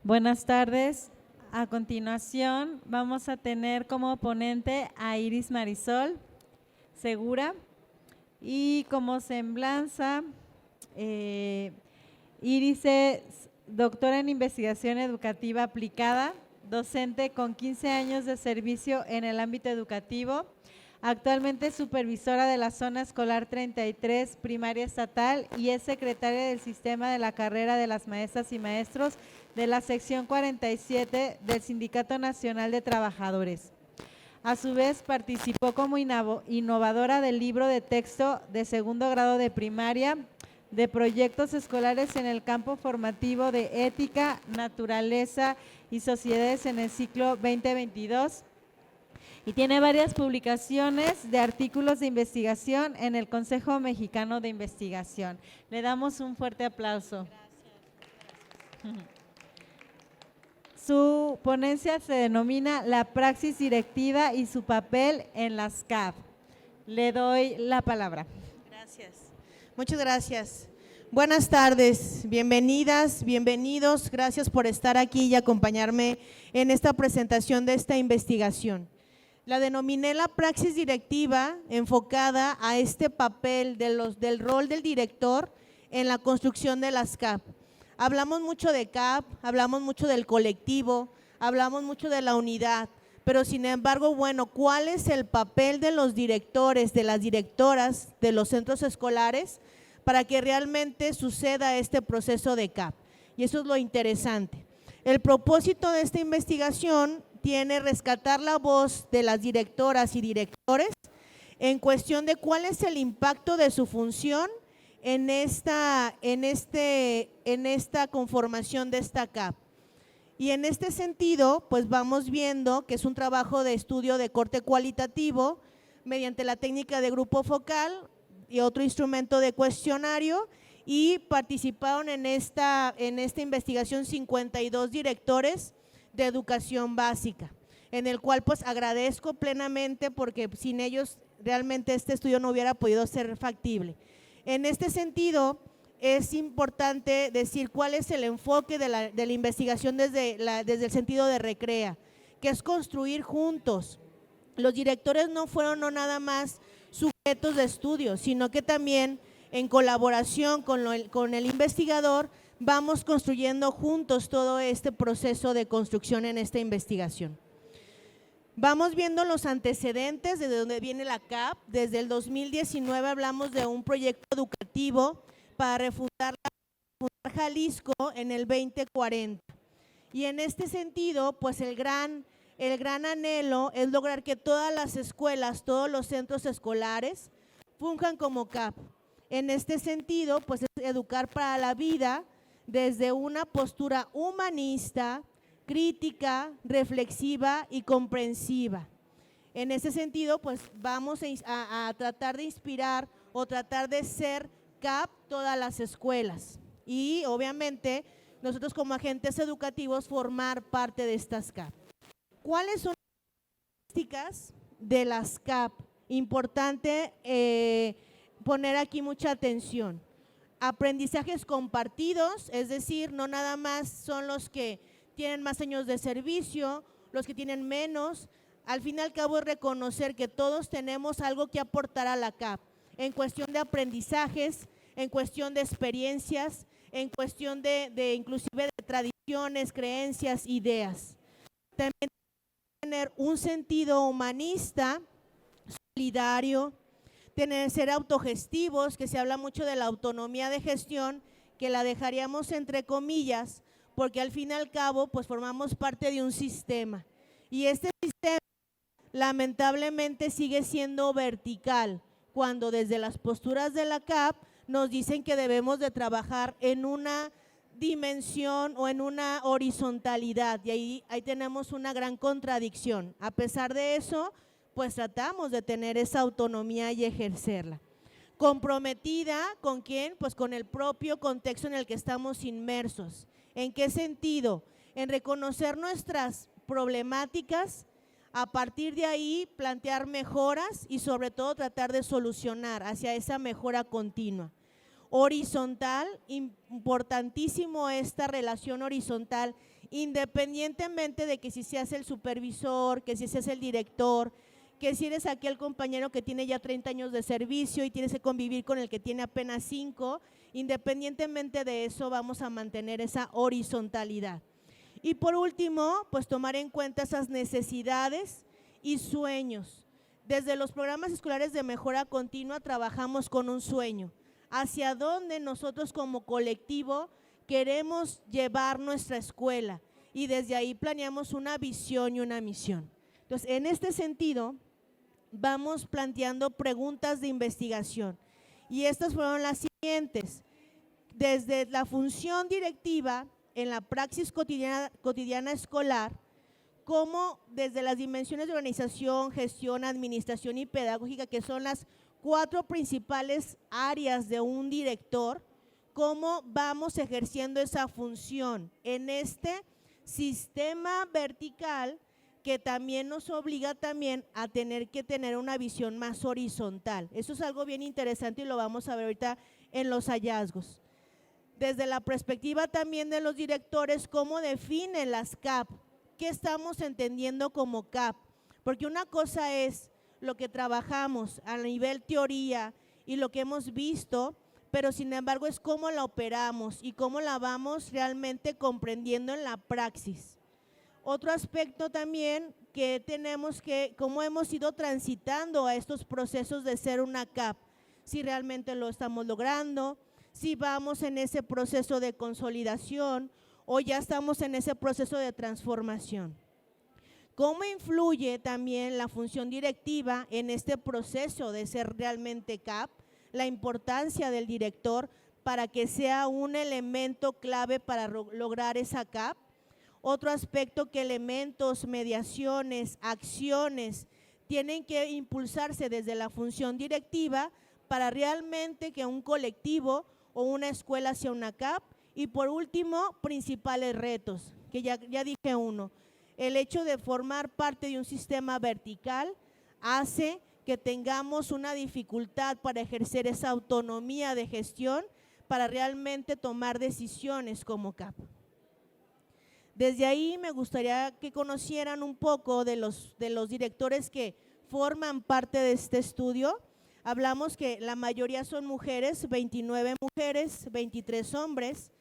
Buenas tardes. A continuación vamos a tener como ponente a Iris Marisol Segura y como semblanza, Iris es doctora en investigación educativa aplicada, docente con 15 años de servicio en el ámbito educativo, actualmente supervisora de la zona escolar 33 primaria estatal y es secretaria del sistema de la carrera de las maestras y maestros de la sección 47 del Sindicato Nacional de Trabajadores. A su vez, participó como innovadora del libro de texto de segundo grado de primaria de proyectos escolares en el campo formativo de ética, naturaleza y sociedades en el ciclo 2022 y tiene varias publicaciones de artículos de investigación en el Consejo Mexicano de Investigación. Le damos un fuerte aplauso. Gracias. Su ponencia se denomina La praxis directiva y su papel en las CAP. Le doy la palabra. Gracias. Muchas gracias. Buenas tardes, bienvenidas, bienvenidos. Gracias por estar aquí y acompañarme en esta presentación de esta investigación. La denominé la praxis directiva enfocada a este papel del rol del director en la construcción de las CAP. Hablamos mucho de CAP, hablamos mucho del colectivo, hablamos mucho de la unidad, pero sin embargo, bueno, ¿cuál es el papel de los directores, de las directoras de los centros escolares para que realmente suceda este proceso de CAP? Y eso es lo interesante. El propósito de esta investigación tiene rescatar la voz de las directoras y directores en cuestión de cuál es el impacto de su función en esta conformación de esta CAP. Y en este sentido, pues vamos viendo que es un trabajo de estudio de corte cualitativo mediante la técnica de grupo focal y otro instrumento de cuestionario, y participaron en esta investigación 52 directores de educación básica, en el cual pues agradezco plenamente porque sin ellos realmente este estudio no hubiera podido ser factible. En este sentido, es importante decir cuál es el enfoque de la investigación desde el sentido de Recrea, que es construir juntos. Los directores no fueron nada más sujetos de estudio, sino que también en colaboración con el investigador vamos construyendo juntos todo este proceso de construcción en esta investigación. Vamos viendo los antecedentes de donde viene la CAP. Desde el 2019 hablamos de un proyecto educativo para refundar Jalisco en el 2040. Y en este sentido, pues el gran anhelo es lograr que todas las escuelas, todos los centros escolares funjan como CAP. En este sentido, pues es educar para la vida desde una postura humanista, crítica, reflexiva y comprensiva. En ese sentido, pues vamos a tratar de inspirar o tratar de ser CAP todas las escuelas y obviamente nosotros como agentes educativos formar parte de estas CAP. ¿Cuáles son las características de las CAP? Importante poner aquí mucha atención. Aprendizajes compartidos, es decir, no nada más son los que tienen más años de servicio, los que tienen menos. Al fin y al cabo es reconocer que todos tenemos algo que aportar a la CAP en cuestión de aprendizajes, en cuestión de experiencias, en cuestión de inclusive de tradiciones, creencias, ideas. También tener un sentido humanista, solidario, ser autogestivos, que se habla mucho de la autonomía de gestión, que la dejaríamos entre comillas, porque al fin y al cabo pues formamos parte de un sistema y este sistema lamentablemente sigue siendo vertical, cuando desde las posturas de la CAP nos dicen que debemos de trabajar en una dimensión o en una horizontalidad y ahí tenemos una gran contradicción. A pesar de eso, pues tratamos de tener esa autonomía y ejercerla. Comprometida ¿con quién? Pues con el propio contexto en el que estamos inmersos. ¿En qué sentido? En reconocer nuestras problemáticas, a partir de ahí plantear mejoras y sobre todo tratar de solucionar hacia esa mejora continua. Horizontal, importantísimo esta relación horizontal independientemente de que si seas el supervisor, que si seas el director, que si eres aquel compañero que tiene ya 30 años de servicio y tienes que convivir con el que tiene apenas 5, independientemente de eso vamos a mantener esa horizontalidad. Y por último, pues tomar en cuenta esas necesidades y sueños. Desde los programas escolares de mejora continua trabajamos con un sueño, hacia dónde nosotros como colectivo queremos llevar nuestra escuela y desde ahí planeamos una visión y una misión. Entonces, en este sentido, vamos planteando preguntas de investigación y estas fueron las siguientes. Desde la función directiva en la praxis cotidiana escolar, como desde las dimensiones de organización, gestión, administración y pedagógica, que son las 4 principales áreas de un director, cómo vamos ejerciendo esa función en este sistema vertical que también nos obliga también a tener que tener una visión más horizontal. Eso es algo bien interesante y lo vamos a ver ahorita en los hallazgos. Desde la perspectiva también de los directores, cómo definen las CAP, qué estamos entendiendo como CAP, porque una cosa es lo que trabajamos a nivel teoría y lo que hemos visto, pero sin embargo es cómo la operamos y cómo la vamos realmente comprendiendo en la praxis. Otro aspecto también que tenemos que, cómo hemos ido transitando a estos procesos de ser una CAP, si realmente lo estamos logrando, si vamos en ese proceso de consolidación o ya estamos en ese proceso de transformación. ¿Cómo influye también la función directiva en este proceso de ser realmente CAP? La importancia del director para que sea un elemento clave para lograr esa CAP. Otro aspecto que elementos, mediaciones, acciones tienen que impulsarse desde la función directiva para realmente que un colectivo o una escuela sea una CAP. Y por último, principales retos, que ya dije uno, el hecho de formar parte de un sistema vertical hace que tengamos una dificultad para ejercer esa autonomía de gestión para realmente tomar decisiones como CAP. Desde ahí me gustaría que conocieran un poco de los directores que forman parte de este estudio. Hablamos que la mayoría son mujeres, 29 mujeres, 23 hombres.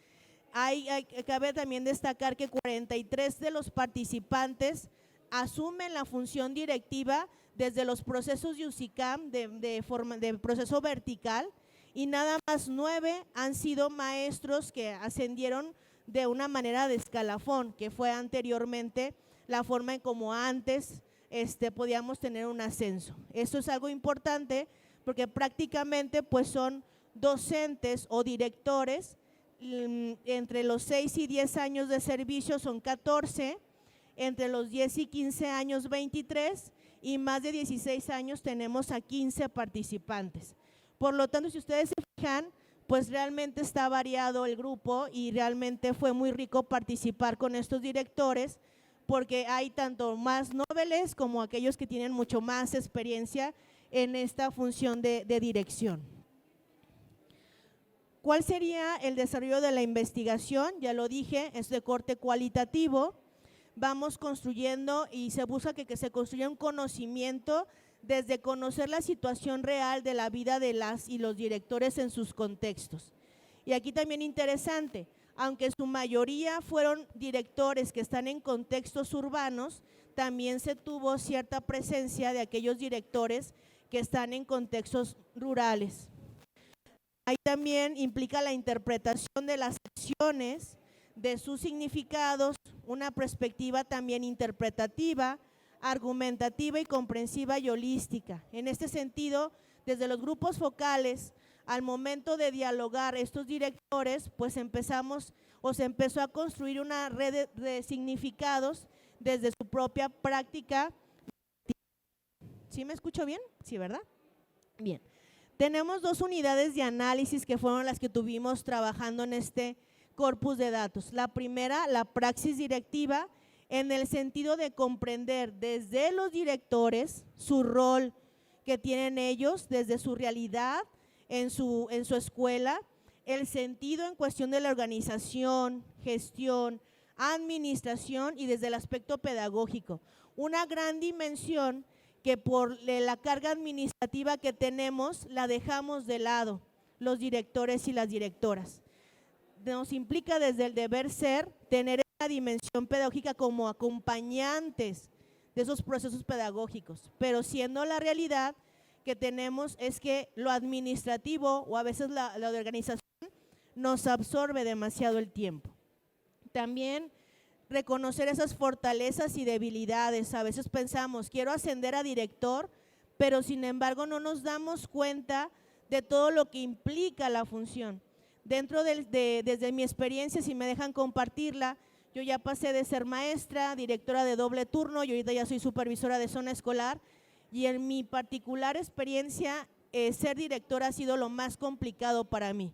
Cabe también destacar que 43 de los participantes asumen la función directiva desde los procesos de UCICAM de proceso vertical y nada más 9 han sido maestros que ascendieron de una manera de escalafón, que fue anteriormente la forma en como antes podíamos tener un ascenso. Esto es algo importante porque prácticamente pues son docentes o directores. Entre los 6 y 10 años de servicio son 14, entre los 10 y 15 años 23 y más de 16 años tenemos a 15 participantes. Por lo tanto, si ustedes se fijan, pues realmente está variado el grupo y realmente fue muy rico participar con estos directores porque hay tanto más noveles como aquellos que tienen mucho más experiencia en esta función de dirección. ¿Cuál sería el desarrollo de la investigación? Ya lo dije, es de corte cualitativo. Vamos construyendo y se busca que se construya un conocimiento desde conocer la situación real de la vida de las y los directores en sus contextos. Y aquí también interesante, aunque su mayoría fueron directores que están en contextos urbanos, también se tuvo cierta presencia de aquellos directores que están en contextos rurales. Ahí también implica la interpretación de las acciones, de sus significados, una perspectiva también interpretativa, argumentativa y comprensiva y holística. En este sentido, desde los grupos focales, al momento de dialogar estos directores, pues se empezó a construir una red de significados desde su propia práctica. ¿Sí me escucho bien? Sí, ¿verdad? Bien. Tenemos 2 unidades de análisis que fueron las que tuvimos trabajando en este corpus de datos. La primera, la praxis directiva, en el sentido de comprender desde los directores su rol que tienen ellos, desde su realidad en su escuela, el sentido en cuestión de la organización, gestión, administración y desde el aspecto pedagógico. Una gran dimensión que por la carga administrativa que tenemos la dejamos de lado los directores y las directoras. Nos implica desde el deber ser tener una dimensión pedagógica como acompañantes de esos procesos pedagógicos, pero siendo la realidad que tenemos es que lo administrativo o a veces la de organización nos absorbe demasiado el tiempo. También reconocer esas fortalezas y debilidades. A veces pensamos, quiero ascender a director, pero sin embargo no nos damos cuenta de todo lo que implica la función. Desde mi experiencia, si me dejan compartirla, yo ya pasé de ser maestra, directora de doble turno y ahorita ya soy supervisora de zona escolar, y en mi particular experiencia, ser directora ha sido lo más complicado para mí.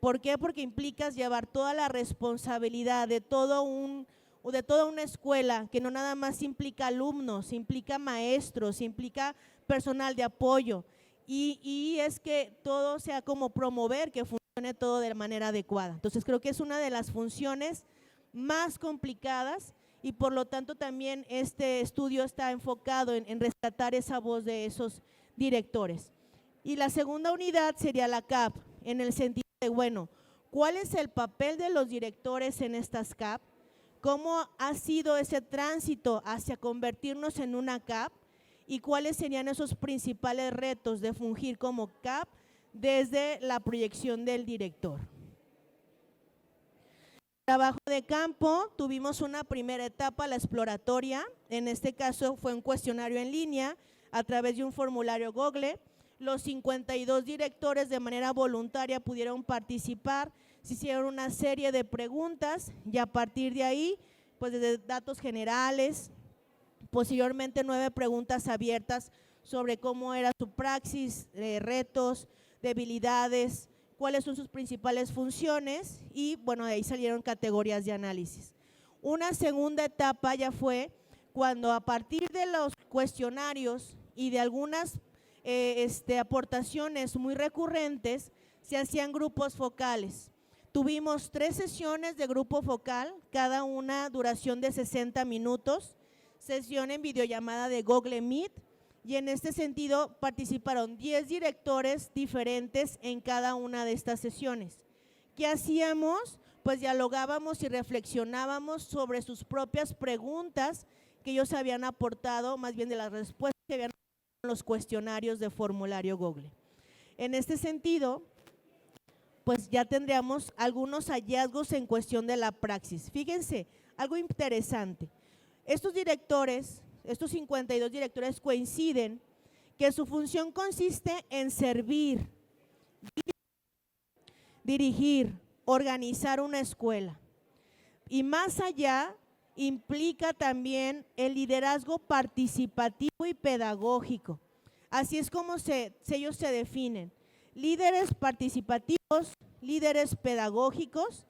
¿Por qué? Porque implicas llevar toda la responsabilidad de toda una escuela, que no nada más implica alumnos, implica maestros, implica personal de apoyo, y es que todo sea como promover que funcione todo de manera adecuada. Entonces creo que es una de las funciones más complicadas y por lo tanto también este estudio está enfocado en rescatar esa voz de esos directores. Y la segunda unidad sería la CAP, en el sentido de, bueno, ¿cuál es el papel de los directores en estas CAP? ¿Cómo ha sido ese tránsito hacia convertirnos en una CAP? ¿Y cuáles serían esos principales retos de fungir como CAP desde la proyección del director? Trabajo de campo, tuvimos una primera etapa, la exploratoria, en este caso fue un cuestionario en línea a través de un formulario Google. Los 52 directores de manera voluntaria pudieron participar, se hicieron una serie de preguntas y a partir de ahí, pues desde datos generales, posteriormente 9 preguntas abiertas sobre cómo era su praxis, retos, debilidades, cuáles son sus principales funciones y bueno, de ahí salieron categorías de análisis. Una segunda etapa ya fue cuando a partir de los cuestionarios y de algunas aportaciones muy recurrentes se hacían grupos focales. Tuvimos 3 sesiones de grupo focal, cada una duración de 60 minutos, sesión en videollamada de Google Meet, y en este sentido participaron 10 directores diferentes en cada una de estas sesiones. ¿Qué hacíamos? Pues dialogábamos y reflexionábamos sobre sus propias preguntas que ellos habían aportado, más bien de las respuestas que habían aportado en los cuestionarios de formulario Google. En este sentido, pues ya tendríamos algunos hallazgos en cuestión de la praxis. Fíjense, algo interesante. Estos directores, estos 52 directores coinciden que su función consiste en servir, dirigir, organizar una escuela. Y más allá, implica también el liderazgo participativo y pedagógico. Así es como ellos se definen. Líderes participativos, líderes pedagógicos,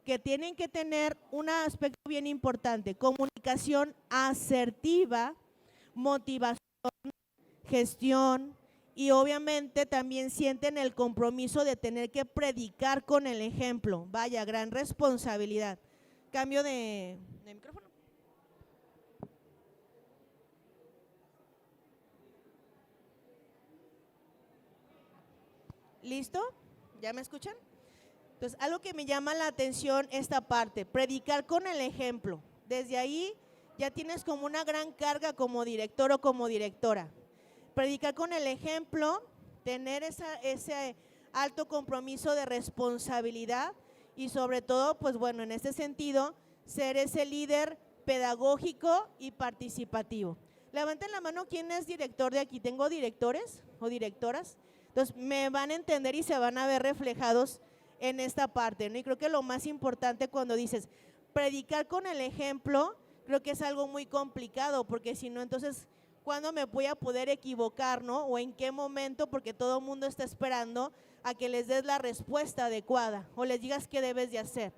que tienen que tener un aspecto bien importante: comunicación asertiva, motivación, gestión, y obviamente también sienten el compromiso de tener que predicar con el ejemplo. Vaya, gran responsabilidad. Cambio de micrófono. ¿Listo? ¿Ya me escuchan? Entonces, algo que me llama la atención esta parte, predicar con el ejemplo. Desde ahí ya tienes como una gran carga como director o como directora. Predicar con el ejemplo, tener ese alto compromiso de responsabilidad y sobre todo, pues bueno, en este sentido, ser ese líder pedagógico y participativo. Levanten la mano, ¿quién es director de aquí? ¿Tengo directores o directoras? Entonces, me van a entender y se van a ver reflejados en esta parte, ¿no? Y creo que lo más importante cuando dices predicar con el ejemplo, creo que es algo muy complicado, porque si no, entonces, ¿cuándo me voy a poder equivocar, no? O en qué momento, porque todo el mundo está esperando a que les des la respuesta adecuada o les digas qué debes de hacer.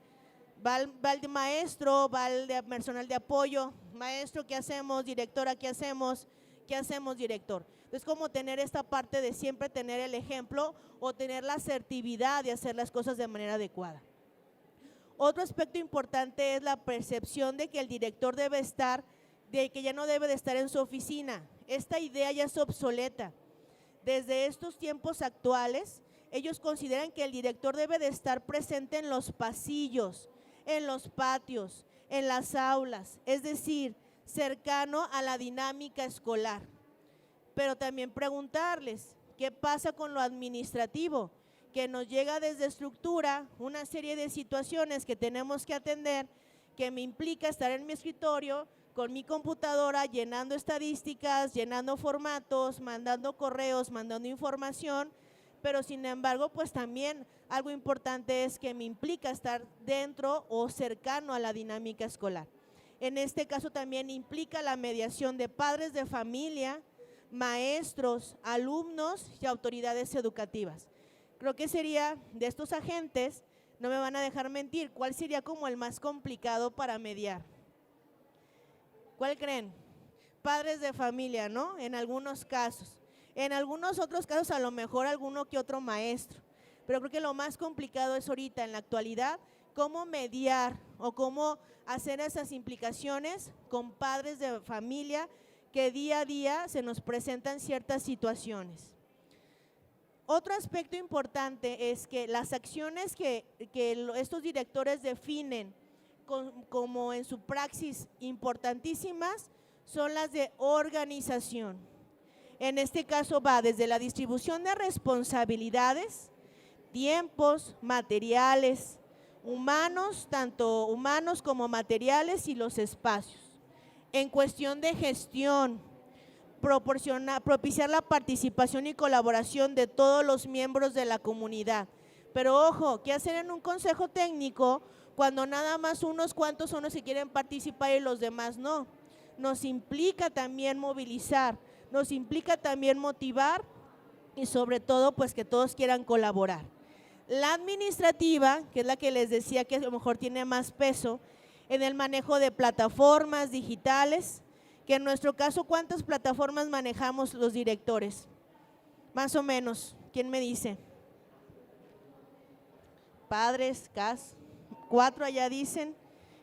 Va el maestro, va el de personal de apoyo, maestro, ¿qué hacemos? Directora, ¿qué hacemos? ¿Qué hacemos, director? Es como tener esta parte de siempre tener el ejemplo o tener la asertividad de hacer las cosas de manera adecuada. Otro aspecto importante es la percepción de que el director debe estar, de que ya no debe de estar en su oficina. Esta idea ya es obsoleta. Desde estos tiempos actuales, ellos consideran que el director debe de estar presente en los pasillos, en los patios, en las aulas, es decir, cercano a la dinámica escolar. Pero también preguntarles, ¿qué pasa con lo administrativo? Que nos llega desde estructura una serie de situaciones que tenemos que atender, que me implica estar en mi escritorio con mi computadora llenando estadísticas, llenando formatos, mandando correos, mandando información, pero sin embargo pues también algo importante es que me implica estar dentro o cercano a la dinámica escolar. En este caso también implica la mediación de padres de familia, maestros, alumnos y autoridades educativas. Creo que sería de estos agentes, no me van a dejar mentir, ¿cuál sería como el más complicado para mediar? ¿Cuál creen? Padres de familia, ¿no? En algunos casos. En algunos otros casos a lo mejor alguno que otro maestro. Pero creo que lo más complicado es ahorita, en la actualidad, cómo mediar o cómo hacer esas implicaciones con padres de familia que día a día se nos presentan ciertas situaciones. Otro aspecto importante es que las acciones que estos directores definen como en su praxis importantísimas son las de organización. En este caso va desde la distribución de responsabilidades, tiempos, materiales, humanos, tanto humanos como materiales y los espacios. En cuestión de gestión, propiciar la participación y colaboración de todos los miembros de la comunidad. Pero ojo, ¿qué hacer en un consejo técnico cuando nada más unos cuantos son los que quieren participar y los demás no? Nos implica también movilizar, nos implica también motivar y sobre todo pues que todos quieran colaborar. La administrativa, que es la que les decía que a lo mejor tiene más peso, en el manejo de plataformas digitales, que en nuestro caso, ¿cuántas plataformas manejamos los directores? Más o menos, ¿quién me dice? Padres, CAS, 4 allá dicen,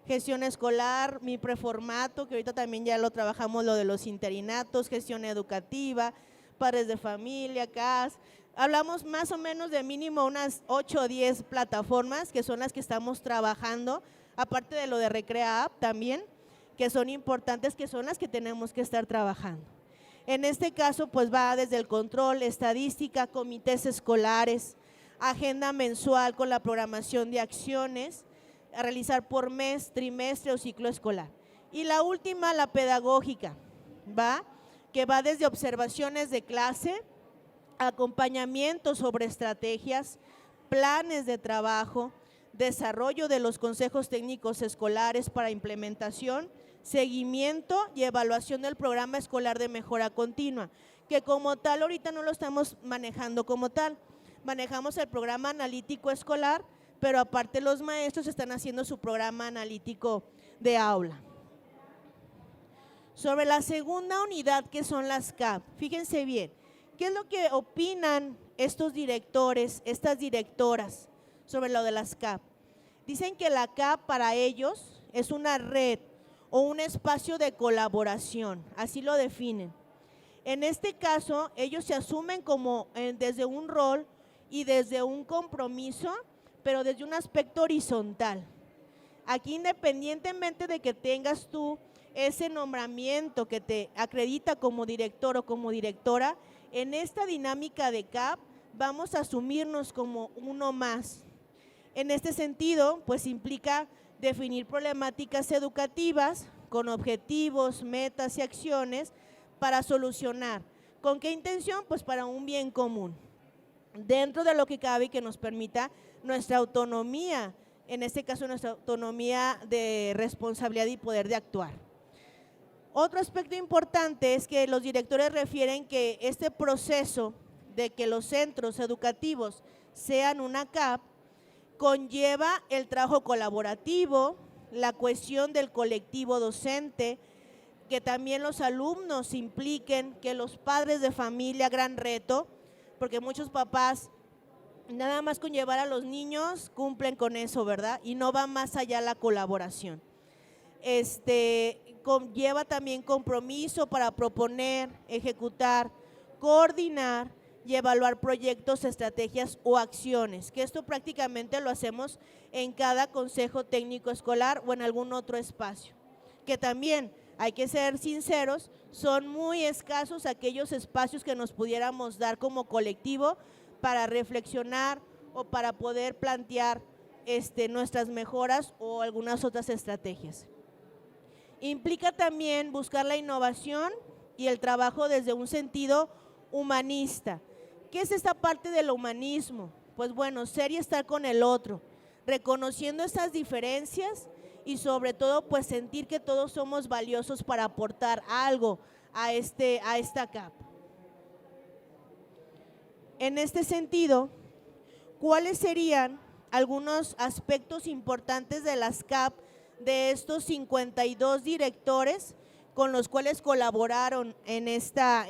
gestión escolar, mi preformato, que ahorita también ya lo trabajamos, lo de los interinatos, gestión educativa, padres de familia, CAS. Hablamos más o menos de mínimo unas 8 o 10 plataformas que son las que estamos trabajando, aparte de lo de Recrea App también, que son importantes, que son las que tenemos que estar trabajando. En este caso, pues va desde el control, estadística, comités escolares, agenda mensual con la programación de acciones, a realizar por mes, trimestre o ciclo escolar. Y la última, la pedagógica, que va desde observaciones de clase, acompañamiento sobre estrategias, planes de trabajo, desarrollo de los consejos técnicos escolares para implementación, seguimiento y evaluación del programa escolar de mejora continua, que como tal ahorita no lo estamos manejando como tal, manejamos el programa analítico escolar, pero aparte los maestros están haciendo su programa analítico de aula. Sobre la segunda unidad, que son las CAP, fíjense bien, ¿qué es lo que opinan estos directores, estas directoras sobre lo de las CAP? Dicen que la CAP para ellos es una red o un espacio de colaboración, así lo definen. En este caso, ellos se asumen como desde un rol y desde un compromiso, pero desde un aspecto horizontal. Aquí, independientemente de que tengas tú ese nombramiento que te acredita como director o como directora, en esta dinámica de CAP vamos a asumirnos como uno más. En este sentido, pues implica definir problemáticas educativas con objetivos, metas y acciones para solucionar. ¿Con qué intención? Pues para un bien común, dentro de lo que cabe y que nos permita nuestra autonomía, en este caso nuestra autonomía de responsabilidad y poder de actuar. Otro aspecto importante es que los directores refieren que este proceso de que los centros educativos sean una CAP conlleva el trabajo colaborativo, la cohesión del colectivo docente, que también los alumnos se impliquen, que los padres de familia, gran reto, porque muchos papás Nada más con llevar a los niños cumplen con eso, ¿verdad? Y no va más allá la colaboración. Lleva también compromiso para proponer, ejecutar, coordinar y evaluar proyectos, estrategias o acciones, que esto prácticamente lo hacemos en cada consejo técnico escolar o en algún otro espacio, que también hay que ser sinceros, son muy escasos aquellos espacios que nos pudiéramos dar como colectivo para reflexionar o para poder plantear nuestras mejoras o algunas otras estrategias. Implica también buscar la innovación y el trabajo desde un sentido humanista. ¿Qué es esta parte del humanismo? Pues bueno, ser y estar con el otro, reconociendo esas diferencias y sobre todo pues sentir que todos somos valiosos para aportar algo a esta CAP. En este sentido, ¿cuáles serían algunos aspectos importantes de las CAP de estos 52 directores con los cuales colaboraron en esta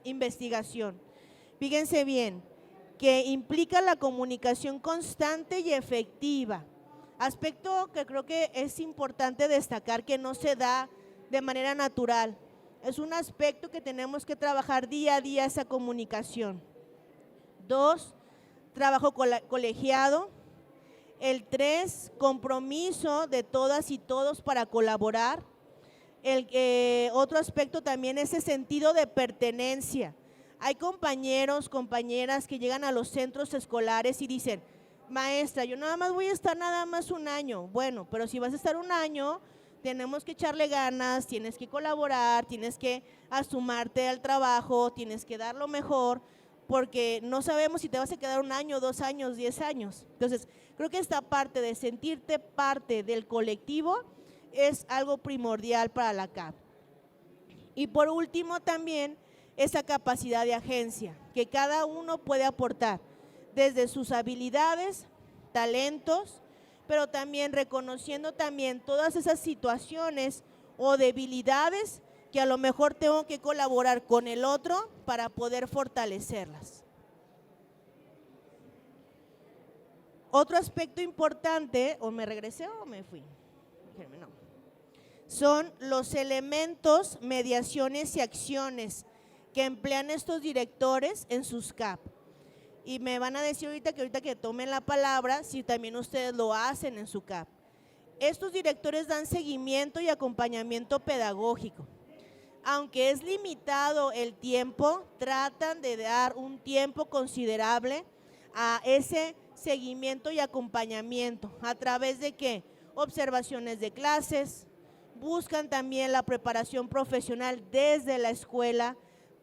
investigación? Fíjense bien, que implica la comunicación constante y efectiva, aspecto que creo que es importante destacar, que no se da de manera natural, es un aspecto que tenemos que trabajar día a día, esa comunicación. 2, trabajo colegiado. El 3, compromiso de todas y todos para colaborar. Otro aspecto también es ese sentido de pertenencia. Hay compañeros, compañeras que llegan a los centros escolares y dicen, maestra, yo nada más voy a estar nada más un año. Bueno, pero si vas a estar un año, tenemos que echarle ganas, tienes que colaborar, tienes que asumarte al trabajo, tienes que dar lo mejor, porque no sabemos si te vas a quedar 1 año, 2 años, 10 años. Entonces, creo que esta parte de sentirte parte del colectivo es algo primordial para la CAP. Y por último también esa capacidad de agencia, que cada uno puede aportar desde sus habilidades, talentos, pero también reconociendo también todas esas situaciones o debilidades que a lo mejor tengo que colaborar con el otro para poder fortalecerlas. Otro aspecto importante, ¿o me regresé o me fui? No. Son los elementos, mediaciones y acciones que emplean estos directores en sus CAP. Y me van a decir ahorita que tomen la palabra si también ustedes lo hacen en su CAP. Estos directores dan seguimiento y acompañamiento pedagógico. Aunque es limitado el tiempo, tratan de dar un tiempo considerable a ese seguimiento y acompañamiento. ¿A través de qué? Observaciones de clases, buscan también la preparación profesional desde la escuela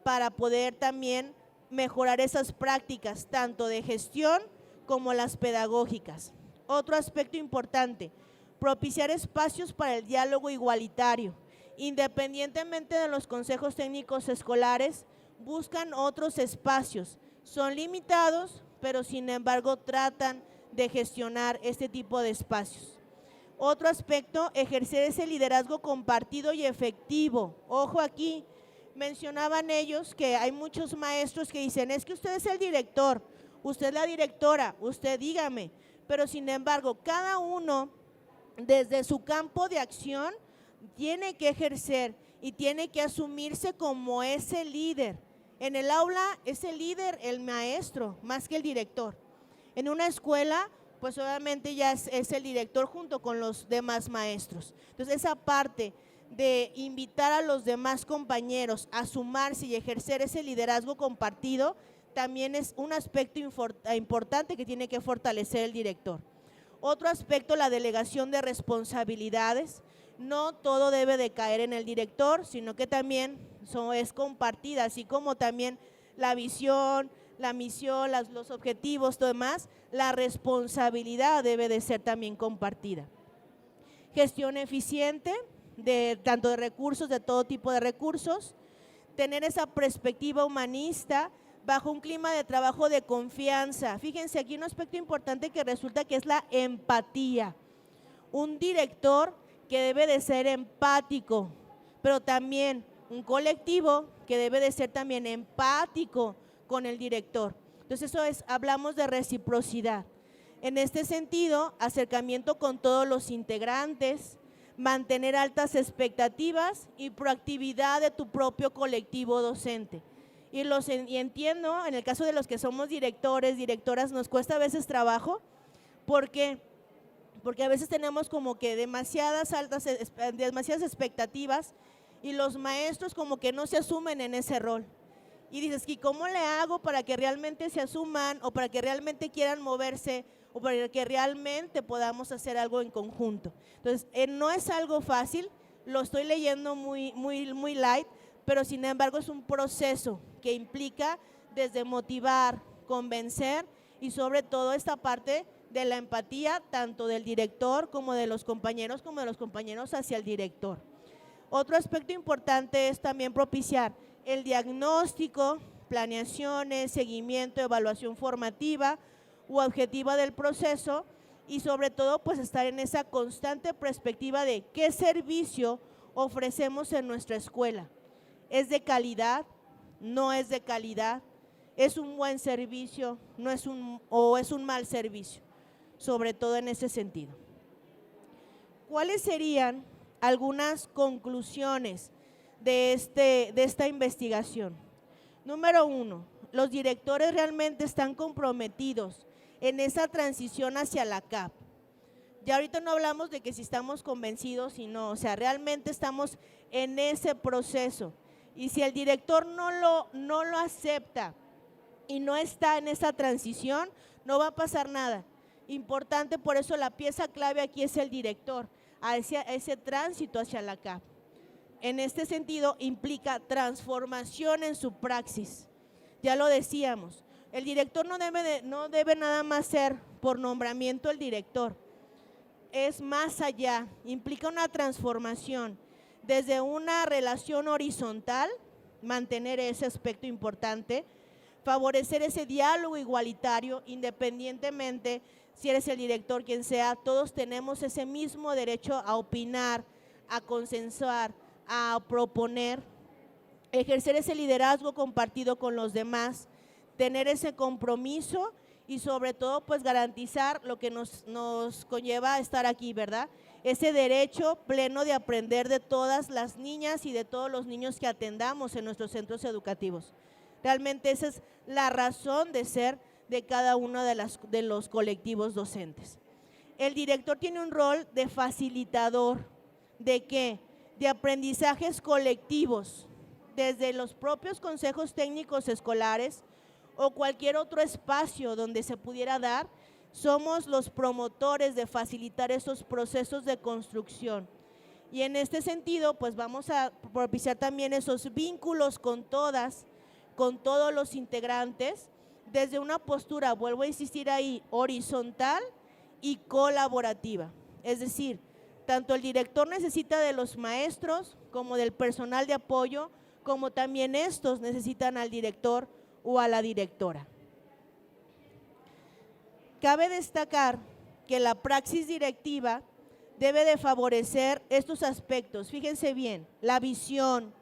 para poder también mejorar esas prácticas, tanto de gestión como las pedagógicas. Otro aspecto importante, propiciar espacios para el diálogo igualitario. Independientemente de los consejos técnicos escolares, buscan otros espacios. Son limitados, pero sin embargo tratan de gestionar este tipo de espacios. Otro aspecto, ejercer ese liderazgo compartido y efectivo. Ojo aquí, mencionaban ellos que hay muchos maestros que dicen, es que usted es el director, usted es la directora, usted dígame, pero sin embargo, cada uno desde su campo de acción tiene que ejercer y tiene que asumirse como ese líder. En el aula es el líder, el maestro, más que el director. En una escuela, pues obviamente ya es el director junto con los demás maestros. Entonces, esa parte de invitar a los demás compañeros a sumarse y ejercer ese liderazgo compartido, también es un aspecto importante que tiene que fortalecer el director. Otro aspecto, la delegación de responsabilidades. No todo debe de caer en el director, sino que también es compartida, así como también la visión, la misión, los objetivos, todo demás, la responsabilidad debe de ser también compartida. Gestión eficiente, tanto de recursos, de todo tipo de recursos, tener esa perspectiva humanista bajo un clima de trabajo de confianza. Fíjense, aquí un aspecto importante que resulta que es la empatía. Un director que debe de ser empático, pero también un colectivo que debe de ser también empático con el director. Entonces hablamos de reciprocidad. En este sentido, acercamiento con todos los integrantes, mantener altas expectativas y proactividad de tu propio colectivo docente. Y entiendo, en el caso de los que somos directores, directoras, nos cuesta a veces trabajo. ¿Por qué? Porque a veces tenemos como que demasiadas expectativas y los maestros como que no se asumen en ese rol. Y dices, ¿y cómo le hago para que realmente se asuman o para que realmente quieran moverse o para que realmente podamos hacer algo en conjunto? Entonces, no es algo fácil, lo estoy leyendo muy light, pero sin embargo es un proceso que implica desde motivar, convencer y sobre todo esta parte de la empatía, tanto del director como de los compañeros hacia el director. Otro aspecto importante es también propiciar el diagnóstico, planeaciones, seguimiento, evaluación formativa u objetiva del proceso y sobre todo pues estar en esa constante perspectiva de qué servicio ofrecemos en nuestra escuela. ¿Es de calidad? ¿No es de calidad? ¿Es un buen servicio? ¿No es o es un mal servicio? Sobre todo en ese sentido. ¿Cuáles serían algunas conclusiones de esta investigación? Número 1, los directores realmente están comprometidos en esa transición hacia la CAP. Ya ahorita no hablamos de que si estamos convencidos y no, o sea, realmente estamos en ese proceso. Y si el director no lo acepta y no está en esa transición, no va a pasar nada. Importante, por eso la pieza clave aquí es el director, a ese tránsito hacia la CAP. En este sentido, implica transformación en su praxis. Ya lo decíamos, el director no debe nada más ser por nombramiento el director. Es más allá, implica una transformación desde una relación horizontal, mantener ese aspecto importante, favorecer ese diálogo igualitario, independientemente si eres el director, quien sea, todos tenemos ese mismo derecho a opinar, a consensuar, a proponer, ejercer ese liderazgo compartido con los demás, tener ese compromiso y sobre todo pues garantizar lo que nos conlleva estar aquí, ¿verdad? Ese derecho pleno de aprender de todas las niñas y de todos los niños que atendamos en nuestros centros educativos. Realmente esa es la razón de ser de cada uno de los colectivos docentes. El director tiene un rol de facilitador, ¿de qué? De aprendizajes colectivos, desde los propios consejos técnicos escolares o cualquier otro espacio donde se pudiera dar, somos los promotores de facilitar esos procesos de construcción. Y en este sentido, pues vamos a propiciar también esos vínculos con todos los integrantes, desde una postura, vuelvo a insistir ahí, horizontal y colaborativa. Es decir, tanto el director necesita de los maestros como del personal de apoyo, como también estos necesitan al director o a la directora. Cabe destacar que la praxis directiva debe de favorecer estos aspectos. Fíjense bien, la visión,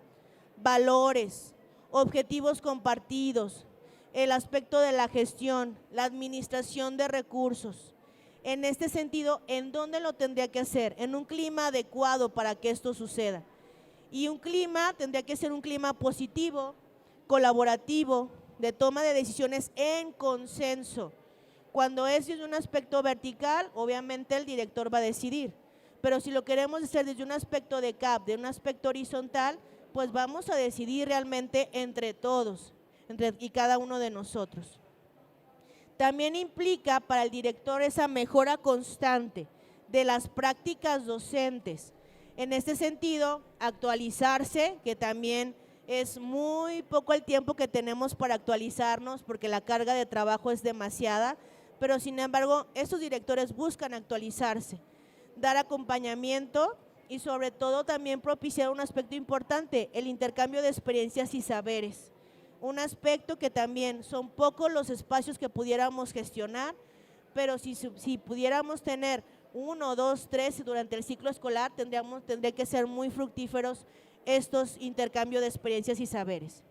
valores, objetivos compartidos, el aspecto de la gestión, la administración de recursos. En este sentido, ¿en dónde lo tendría que hacer? En un clima adecuado para que esto suceda. Y un clima tendría que ser un clima positivo, colaborativo, de toma de decisiones en consenso. Cuando es desde un aspecto vertical, obviamente el director va a decidir. Pero si lo queremos hacer desde un aspecto de CAP, de un aspecto horizontal, pues vamos a decidir realmente entre todos y cada uno de nosotros. También implica para el director esa mejora constante de las prácticas docentes. En este sentido, actualizarse, que también es muy poco el tiempo que tenemos para actualizarnos porque la carga de trabajo es demasiada, pero sin embargo, estos directores buscan actualizarse, dar acompañamiento y sobre todo también propiciar un aspecto importante, el intercambio de experiencias y saberes. Un aspecto que también son pocos los espacios que pudiéramos gestionar, pero si pudiéramos tener 1, 2, 3 durante el ciclo escolar, tendría que ser muy fructíferos estos intercambios de experiencias y saberes.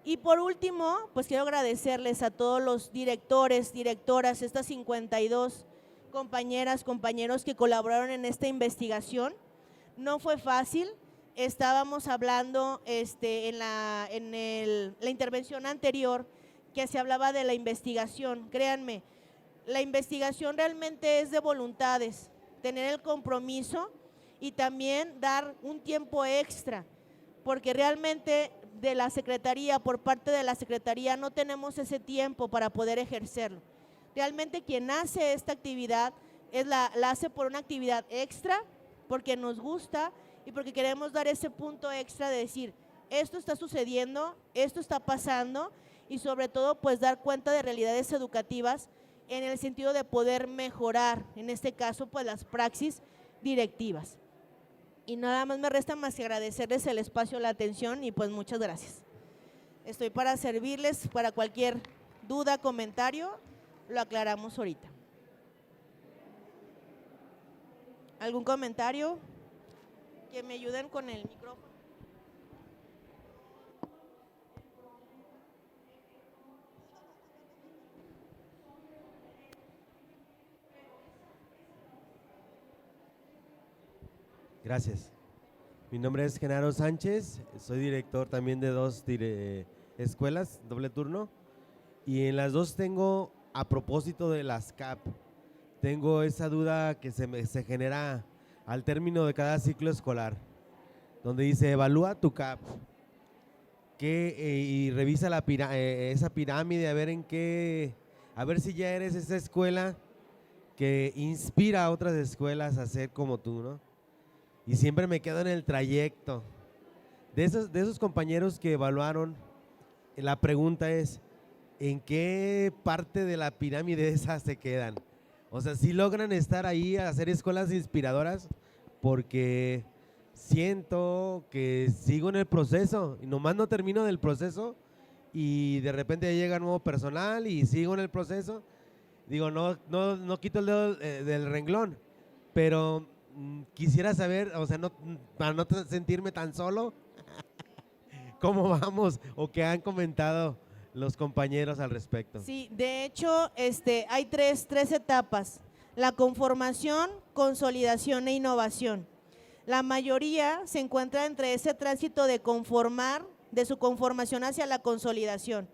Y por último, pues quiero agradecerles a todos los directores, directoras, estas 52 compañeras, compañeros que colaboraron en esta investigación. No fue fácil, estábamos hablando en la intervención anterior que se hablaba de la investigación. Créanme, la investigación realmente es de voluntades, tener el compromiso y también dar un tiempo extra, porque realmente de la Secretaría, por parte de la Secretaría, no tenemos ese tiempo para poder ejercerlo. Realmente quien hace esta actividad la hace por una actividad extra, porque nos gusta y porque queremos dar ese punto extra de decir, esto está sucediendo, esto está pasando, y sobre todo pues dar cuenta de realidades educativas en el sentido de poder mejorar, en este caso pues las praxis directivas. Y nada más me resta más que agradecerles el espacio, la atención y pues muchas gracias. Estoy para servirles para cualquier duda, comentario, lo aclaramos ahorita. ¿Algún comentario? Que me ayuden con el micrófono. Gracias. Mi nombre es Genaro Sánchez, soy director también de 2 escuelas, doble turno, y en las 2 tengo, a propósito de las CAP, tengo esa duda que se genera al término de cada ciclo escolar, donde dice, evalúa tu CAP, y revisa esa pirámide a ver a ver si ya eres esa escuela que inspira a otras escuelas a ser como tú, ¿no? Y siempre me quedo en el trayecto. De esos compañeros que evaluaron, la pregunta es, ¿en qué parte de la pirámide esa se quedan? O sea, ¿sí logran estar ahí a hacer escuelas inspiradoras? Porque siento que sigo en el proceso y nomás no termino del proceso y de repente ya llega nuevo personal y sigo en el proceso. Digo, no quito el dedo del renglón, pero quisiera saber, o sea, para no sentirme tan solo, ¿cómo vamos o qué han comentado los compañeros al respecto? Sí, de hecho, hay tres etapas: la conformación, consolidación e innovación. La mayoría se encuentra entre ese tránsito de conformar, de su conformación hacia la consolidación.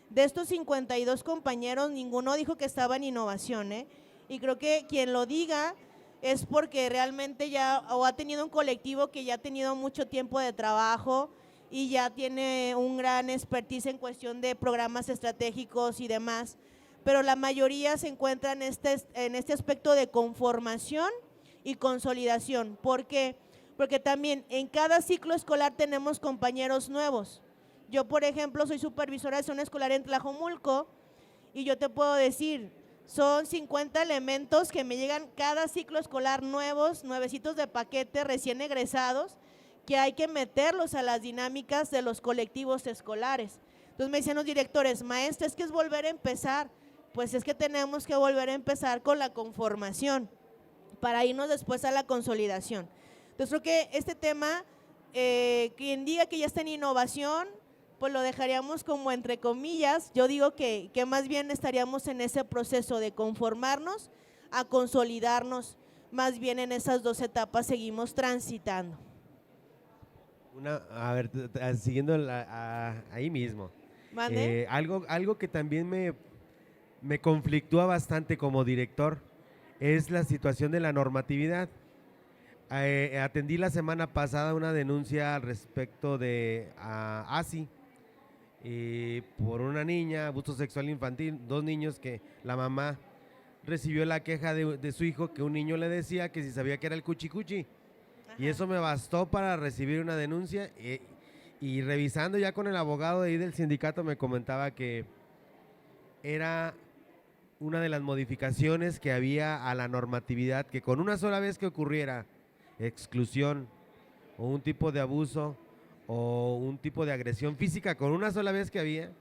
De estos 52 compañeros, ninguno dijo que estaba en innovación, ¿eh? Y creo que quien lo diga es porque realmente ya o ha tenido un colectivo que ya ha tenido mucho tiempo de trabajo y ya tiene un gran expertise en cuestión de programas estratégicos y demás, pero la mayoría se encuentra en este aspecto de conformación y consolidación. ¿Por qué? Porque también en cada ciclo escolar tenemos compañeros nuevos. Yo, por ejemplo, soy supervisora de zona escolar en Tlajomulco y yo te puedo decir, son 50 elementos que me llegan cada ciclo escolar nuevos, nuevecitos de paquete, recién egresados, que hay que meterlos a las dinámicas de los colectivos escolares. Entonces me decían los directores, maestra, es que es volver a empezar. Pues es que tenemos que volver a empezar con la conformación para irnos después a la consolidación. Entonces creo que este tema, quien diga que ya está en innovación, pues lo dejaríamos como entre comillas. Yo digo que más bien estaríamos en ese proceso de conformarnos a consolidarnos, más bien en esas 2 etapas seguimos transitando. A ver, siguiendo ahí mismo. Algo que también me conflictúa bastante como director es la situación de la normatividad. Atendí la semana pasada una denuncia al respecto de ASI, por una niña, abuso sexual infantil, 2 niños que la mamá recibió la queja de su hijo, que un niño le decía que si sabía que era el cuchicuchi. Y eso me bastó para recibir una denuncia, y revisando ya con el abogado de ahí del sindicato me comentaba que era una de las modificaciones que había a la normatividad, que con una sola vez que ocurriera exclusión o un tipo de abuso o un tipo de agresión física, con una sola vez que había,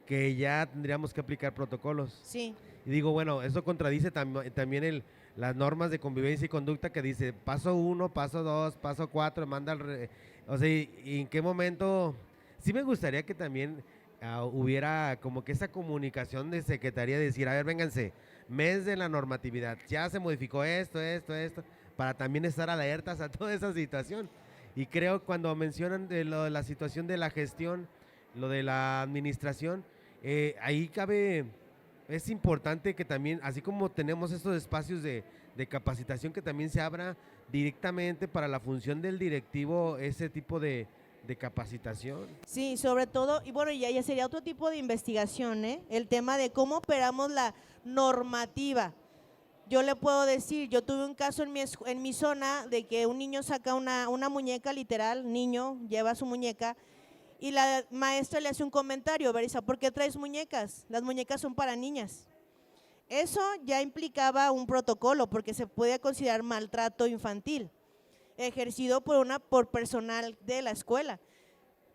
que ya tendríamos que aplicar protocolos. Sí. Y digo, bueno, eso contradice también las normas de convivencia y conducta que dice paso 1, paso 2, paso 4, o sea, ¿y en qué momento? Sí me gustaría que también hubiera como que esa comunicación de secretaría de decir, a ver, vénganse, mes de la normatividad, ya se modificó esto, para también estar alertas a toda esa situación. Y creo cuando mencionan de la situación de la gestión, lo de la administración, ahí cabe, es importante que también, así como tenemos estos espacios de capacitación, que también se abra directamente para la función del directivo ese tipo de capacitación. Sí, sobre todo, y bueno, ya sería otro tipo de investigación, el tema de cómo operamos la normativa. Yo le puedo decir, yo tuve un caso en mi zona de que un niño saca una muñeca, literal, niño lleva su muñeca y la maestra le hace un comentario, Berisa, ¿por qué traes muñecas? Las muñecas son para niñas. Eso ya implicaba un protocolo porque se puede considerar maltrato infantil ejercido por personal de la escuela.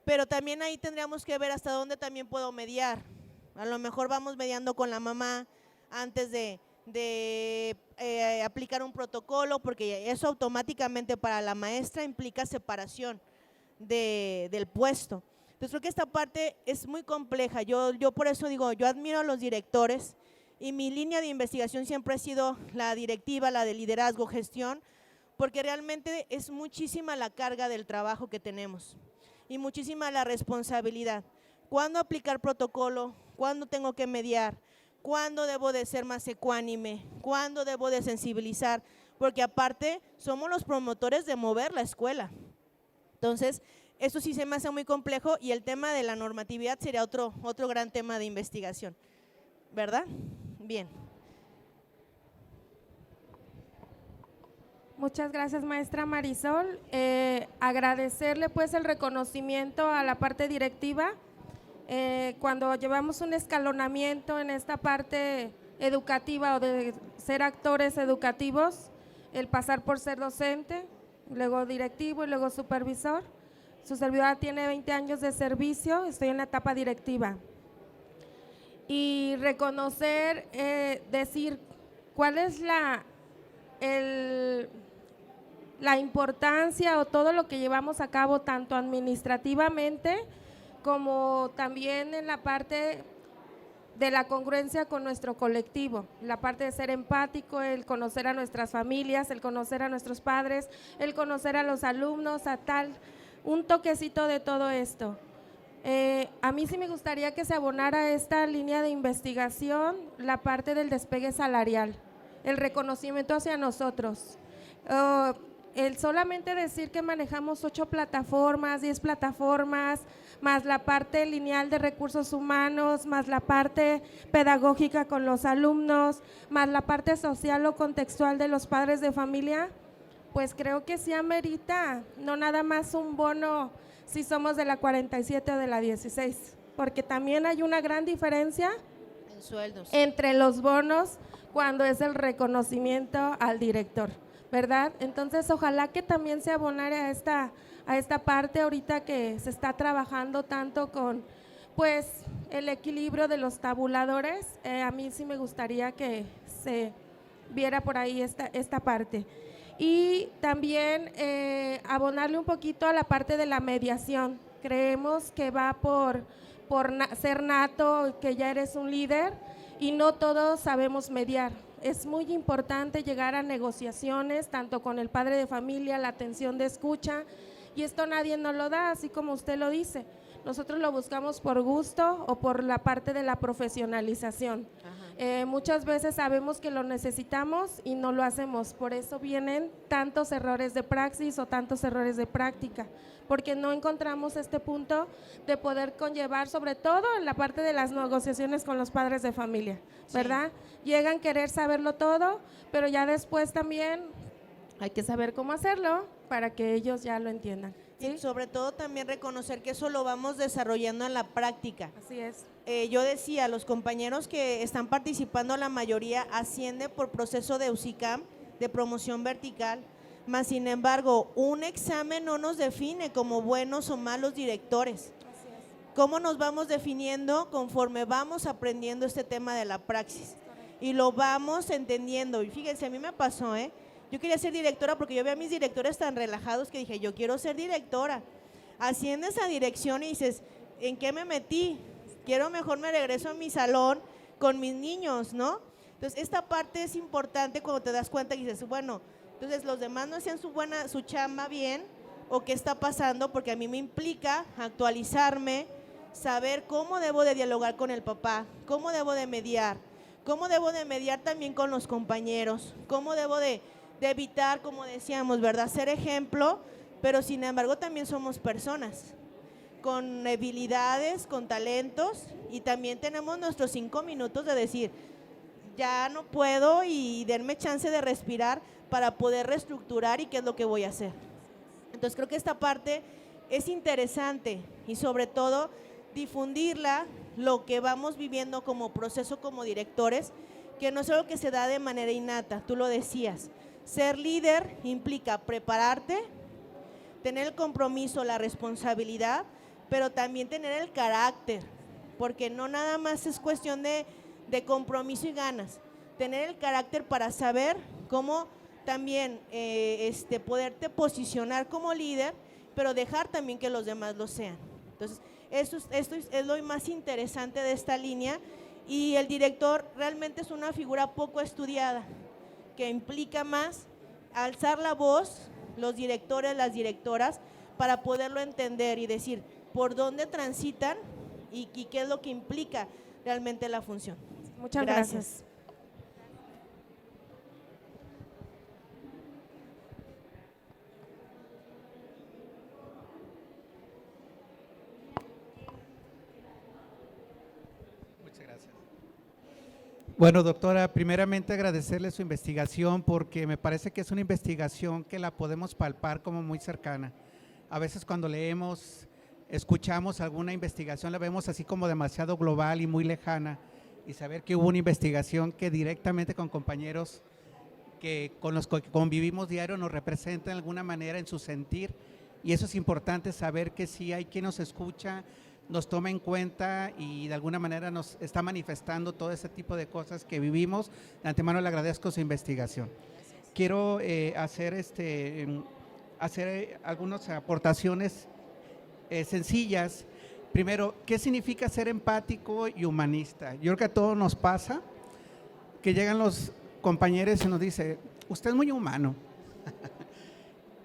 Pero también ahí tendríamos que ver hasta dónde también puedo mediar. A lo mejor vamos mediando con la mamá antes de aplicar un protocolo, porque eso automáticamente para la maestra implica separación del puesto. Entonces creo que esta parte es muy compleja. Yo por eso digo, yo admiro a los directores y mi línea de investigación siempre ha sido la directiva, la de liderazgo, gestión, porque realmente es muchísima la carga del trabajo que tenemos y muchísima la responsabilidad. ¿Cuándo aplicar protocolo? ¿Cuándo tengo que mediar? ¿Cuándo debo de ser más ecuánime? ¿Cuándo debo de sensibilizar? Porque aparte somos los promotores de mover la escuela. Entonces, eso sí se me hace muy complejo y el tema de la normatividad sería otro gran tema de investigación, ¿verdad? Bien. Muchas gracias, maestra Marisol. Agradecerle pues el reconocimiento a la parte directiva. Cuando llevamos un escalonamiento en esta parte educativa o de ser actores educativos, el pasar por ser docente, luego directivo y luego supervisor. Su servidora tiene 20 años de servicio, estoy en la etapa directiva. Y reconocer, decir cuál es la importancia o todo lo que llevamos a cabo tanto administrativamente como también en la parte de la congruencia con nuestro colectivo, la parte de ser empático, el conocer a nuestras familias, el conocer a nuestros padres, el conocer a los alumnos, un toquecito de todo esto. A mí sí me gustaría que se abonara esta línea de investigación, la parte del despegue salarial, el reconocimiento hacia nosotros. El solamente decir que manejamos 8 plataformas, 10 plataformas, más la parte lineal de recursos humanos, más la parte pedagógica con los alumnos, más la parte social o contextual de los padres de familia, pues creo que sí amerita, no nada más un bono si somos de la 47 o de la 16, porque también hay una gran diferencia en sueldos entre los bonos cuando es el reconocimiento al director, ¿verdad? Entonces, ojalá que también se abonara a esta parte ahorita que se está trabajando tanto con, pues, el equilibrio de los tabuladores. A mí sí me gustaría que se viera por ahí esta parte. Y también abonarle un poquito a la parte de la mediación. Creemos que va por ser nato, que ya eres un líder y no todos sabemos mediar. Es muy importante llegar a negociaciones, tanto con el padre de familia, la atención de escucha, y esto nadie nos lo da, así como usted lo dice. Nosotros lo buscamos por gusto o por la parte de la profesionalización. Muchas veces sabemos que lo necesitamos y no lo hacemos, por eso vienen tantos errores de praxis o tantos errores de práctica, porque no encontramos este punto de poder conllevar, sobre todo en la parte de las negociaciones con los padres de familia, ¿verdad? Sí. Llegan a querer saberlo todo, pero ya después también hay que saber cómo hacerlo para que ellos ya lo entiendan. ¿Sí? Y sobre todo también reconocer que eso lo vamos desarrollando en la práctica. Así es. Yo decía, los compañeros que están participando, la mayoría asciende por proceso de UCICAM, de promoción vertical, más sin embargo, un examen no nos define como buenos o malos directores. Así es. ¿Cómo nos vamos definiendo? Conforme vamos aprendiendo este tema de la praxis y lo vamos entendiendo. Y fíjense, a mí me pasó, yo quería ser directora porque yo veía a mis directores tan relajados que dije, yo quiero ser directora. Asciendes a dirección y dices, ¿en qué me metí? quiero mejor me regreso a mi salón con mis niños, ¿no? Entonces, esta parte es importante cuando te das cuenta y dices, bueno, entonces los demás no hacían su chamba bien, o qué está pasando, porque a mí me implica actualizarme, saber cómo debo de dialogar con el papá, cómo debo de mediar también con los compañeros, cómo debo de evitar, como decíamos, ¿verdad?, ser ejemplo, pero sin embargo también somos personas con habilidades, con talentos, y también tenemos nuestros 5 minutos de decir, ya no puedo y denme chance de respirar para poder reestructurar y qué es lo que voy a hacer. Entonces creo que esta parte es interesante y sobre todo difundirla, lo que vamos viviendo como proceso como directores, que no es algo que se da de manera innata, tú lo decías. Ser líder implica prepararte, tener el compromiso, la responsabilidad, pero también tener el carácter, porque no nada más es cuestión de compromiso y ganas, tener el carácter para saber cómo también poderte posicionar como líder, pero dejar también que los demás lo sean. Entonces, esto es lo más interesante de esta línea, y el director realmente es una figura poco estudiada, que implica más alzar la voz, los directores, las directoras, para poderlo entender y decir por dónde transitan y qué es lo que implica realmente la función. Muchas gracias. Bueno, doctora, primeramente agradecerle su investigación, porque me parece que es una investigación que la podemos palpar como muy cercana. A veces cuando leemos, escuchamos alguna investigación, la vemos así como demasiado global y muy lejana, y saber que hubo una investigación que directamente con compañeros con los que convivimos diario nos representa de alguna manera en su sentir, y eso es importante, saber que sí hay quien nos escucha, nos toma en cuenta y de alguna manera nos está manifestando todo ese tipo de cosas que vivimos. De antemano le agradezco su investigación. Quiero hacer algunas aportaciones sencillas. Primero, ¿qué significa ser empático y humanista? Yo creo que a todos nos pasa que llegan los compañeros y nos dicen, usted es muy humano.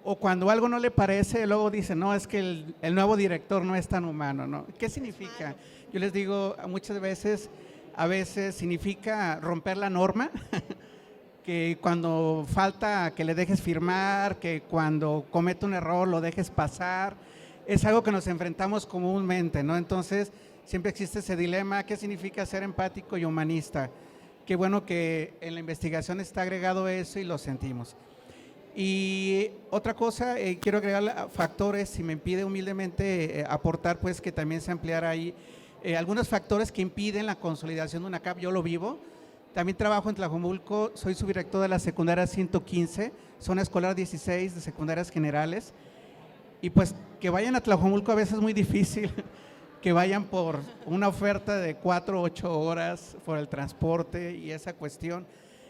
O cuando algo no le parece, luego dice, no, es que el nuevo director no es tan humano, ¿no? ¿Qué significa? Yo les digo, muchas veces, significa romper la norma, que cuando falta que le dejes firmar, que cuando comete un error lo dejes pasar, es algo que nos enfrentamos comúnmente, ¿no? Entonces, siempre existe ese dilema, ¿qué significa ser empático y humanista? Qué bueno que en la investigación está agregado eso y lo sentimos. Y otra cosa, quiero agregar factores, si me impide humildemente aportar, pues que también se ampliara ahí algunos factores que impiden la consolidación de una CAP. Yo lo vivo, también trabajo en Tlajomulco, soy subdirector de la secundaria 115, zona escolar 16 de secundarias generales, y pues que vayan a Tlajomulco a veces es muy difícil, que vayan por una oferta de 4 o 8 horas por el transporte y esa cuestión.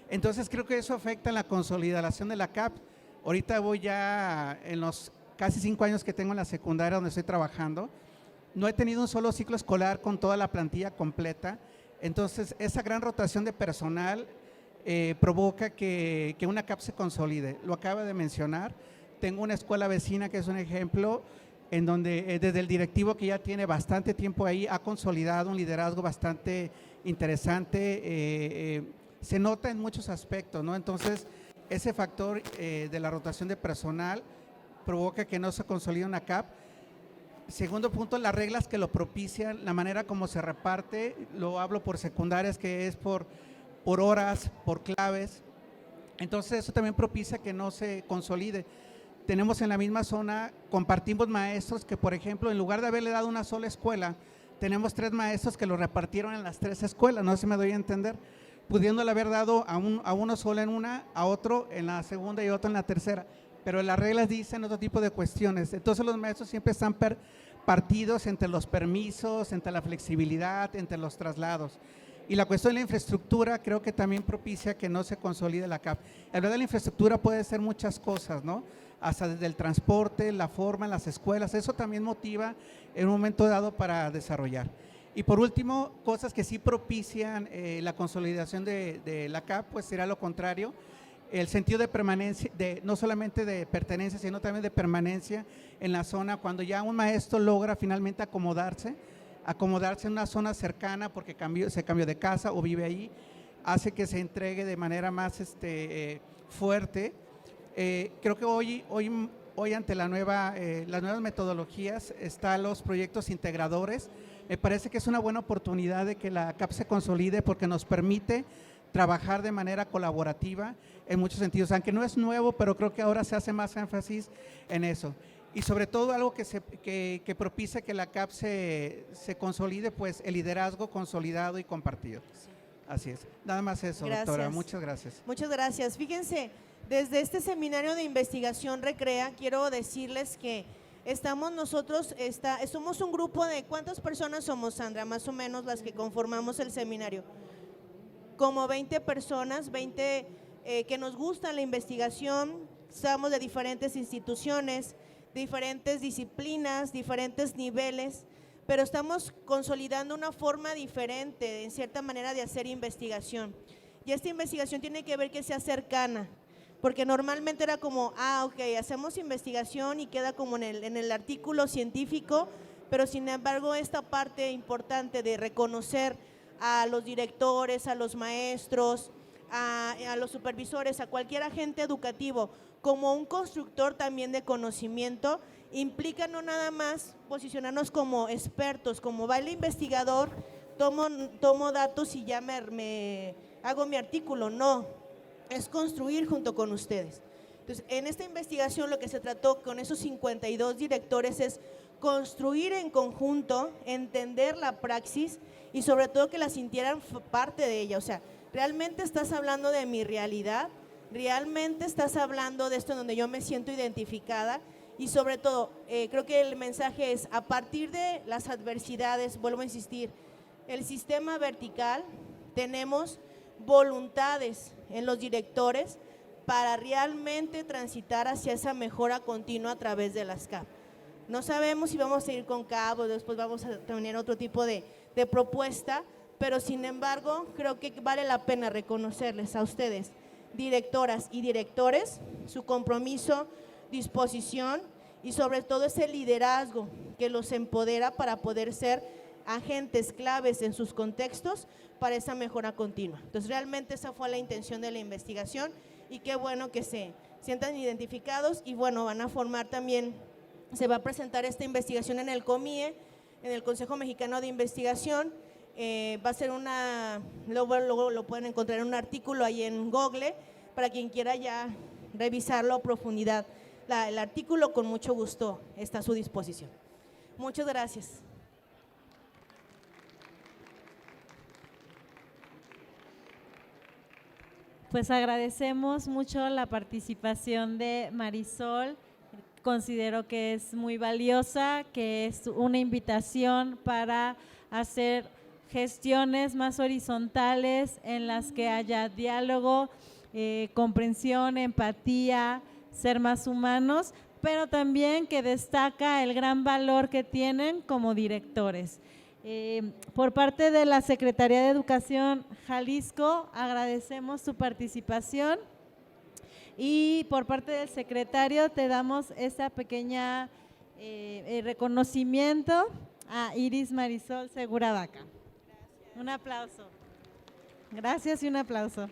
Entonces creo que eso afecta la consolidación de la CAP. Ahorita voy ya en los casi 5 años que tengo en la secundaria donde estoy trabajando, no he tenido un solo ciclo escolar con toda la plantilla completa. Entonces esa gran rotación de personal provoca que una CAP se consolide. Lo acaba de mencionar, tengo una escuela vecina que es un ejemplo en donde desde el directivo, que ya tiene bastante tiempo ahí, ha consolidado un liderazgo bastante interesante, se nota en muchos aspectos, ¿no? Entonces ese factor de la rotación de personal provoca que no se consolide una CAP. Segundo punto, las reglas que lo propician, la manera como se reparte, lo hablo por secundarias, que es por horas, por claves. Entonces eso también propicia que no se consolide. Tenemos en la misma zona, compartimos maestros que, por ejemplo, en lugar de haberle dado una sola escuela, tenemos 3 maestros que lo repartieron en las 3 escuelas, no sé si me doy a entender, pudiéndole haber dado a uno solo en una, a otro en la segunda y otro en la tercera, pero las reglas dicen otro tipo de cuestiones. Entonces los maestros siempre están partidos entre los permisos, entre la flexibilidad, entre los traslados. Y la cuestión de la infraestructura creo que también propicia que no se consolide la CAP. Hablar de la infraestructura puede ser muchas cosas, ¿no? Hasta desde el transporte, la forma en las escuelas, eso también motiva en un momento dado para desarrollar. Y por último, cosas que sí propician la consolidación de la CAP, pues será lo contrario, el sentido de permanencia, no solamente de pertenencia, sino también de permanencia en la zona, cuando ya un maestro logra finalmente acomodarse en una zona cercana porque se cambió de casa o vive ahí, hace que se entregue de manera más fuerte. Creo que hoy ante las nuevas metodologías están los proyectos integradores. Me parece que es una buena oportunidad de que la CAP se consolide porque nos permite trabajar de manera colaborativa en muchos sentidos, aunque no es nuevo, pero creo que ahora se hace más énfasis en eso. Y sobre todo algo que propicia que la CAP se consolide, pues el liderazgo consolidado y compartido. Sí. Así es. Nada más eso, gracias. Doctora. Muchas gracias. Muchas gracias. Fíjense, desde este seminario de investigación Recrea, quiero decirles que somos un grupo de, ¿cuántas personas somos, Sandra? Más o menos las que conformamos el seminario. Como 20 personas, 20 que nos gusta la investigación, estamos de diferentes instituciones, diferentes disciplinas, diferentes niveles, pero estamos consolidando una forma diferente, en cierta manera, de hacer investigación. Y esta investigación tiene que ver que sea cercana, porque normalmente era como, ok, hacemos investigación y queda como en el artículo científico, pero sin embargo esta parte importante de reconocer a los directores, a los maestros, a los supervisores, a cualquier agente educativo, como un constructor también de conocimiento, implica no nada más posicionarnos como expertos, como va el investigador, tomo datos y ya me hago mi artículo, no, es construir junto con ustedes. Entonces, en esta investigación lo que se trató con esos 52 directores es construir en conjunto, entender la praxis y sobre todo que la sintieran parte de ella. O sea, realmente estás hablando de mi realidad, realmente estás hablando de esto en donde yo me siento identificada y sobre todo, creo que el mensaje es, a partir de las adversidades, vuelvo a insistir, el sistema vertical, tenemos voluntades en los directores para realmente transitar hacia esa mejora continua a través de las CAP. No sabemos si vamos a ir con CAP o después vamos a tener otro tipo de propuesta, pero sin embargo creo que vale la pena reconocerles a ustedes, directoras y directores, su compromiso, disposición y sobre todo ese liderazgo que los empodera para poder ser agentes claves en sus contextos para esa mejora continua. Entonces realmente esa fue la intención de la investigación y qué bueno que se sientan identificados y bueno, van a formar también, se va a presentar esta investigación en el COMIE, en el Consejo Mexicano de Investigación, va a ser luego lo pueden encontrar en un artículo ahí en Google, para quien quiera ya revisarlo a profundidad. El artículo con mucho gusto está a su disposición. Muchas gracias. Pues agradecemos mucho la participación de Marisol, considero que es muy valiosa, que es una invitación para hacer gestiones más horizontales en las que haya diálogo, comprensión, empatía, ser más humanos, pero también que destaca el gran valor que tienen como directores. Por parte de la Secretaría de Educación Jalisco, agradecemos su participación y por parte del secretario te damos esta pequeña reconocimiento a Iris Marisol Segura Vaca. Un aplauso. Gracias y un aplauso.